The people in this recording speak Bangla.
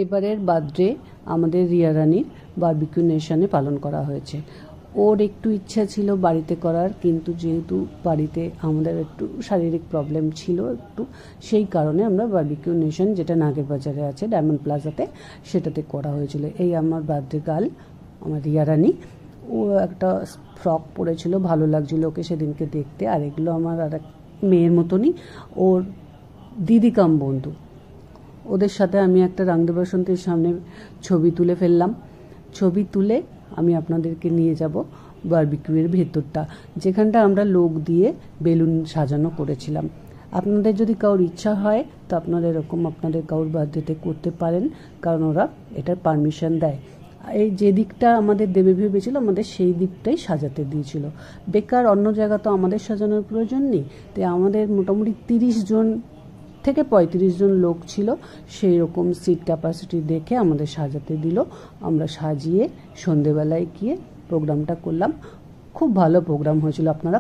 এবারের বার্থডে আমাদের রিয়া রানীর বারবিকিউ নেশনে পালন করা হয়েছে। ওর একটু ইচ্ছা ছিল বাড়িতে করার, কিন্তু যেহেতু বাড়িতে আমাদের একটু শারীরিক প্রবলেম ছিল একটু, সেই কারণে আমরা বারবিকিউ নেশন, যেটা নাগের বাজারে আছে ডায়মন্ড প্লাজাতে, সেটাতে করা হয়েছিল। এই আমার বার্থডে গার্ল, আমার রিয়া রানী, ও একটা ফ্রক পরেছিল, ভালো লাগছিল ওকে সেদিনকে দেখতে। আর এগুলো আমার আর এক মেয়ের মতনই, ওর দিদি কাম বন্ধু। ওদের সাথে আমি একটা রাংদে বাসন্তীর সামনে ছবি তুলে ফেললাম। ছবি তুলে আমি আপনাদেরকে নিয়ে যাব বারবিকিউয়ের ভেতরটা, যেখানটা আমরা লোক দিয়ে বেলুন সাজানো করেছিলাম। আপনাদের যদি কারোর ইচ্ছা হয় তো আপনারা এরকম আপনাদের কারোর বার্থডেতে করতে পারেন, কারণ ওরা এটার পারমিশন দেয়। এই যে দিকটা আমাদের দেবে ভেবেছিল, আমাদের সেই দিকটাই সাজাতে দিয়েছিল। বেকার অন্য জায়গা তো আমাদের সাজানোর প্রয়োজন নেই। তাই আমাদের মোটামুটি 30 জন থেকে 35 জন লোক ছিল, সেই রকম সিট ক্যাপাসিটি দেখে আমাদের সাজাতে দিল। আমরা সাজিয়ে সন্ধেবেলায় গিয়ে প্রোগ্রামটা করলাম। খুব ভালো প্রোগ্রাম হয়েছিল। আপনারা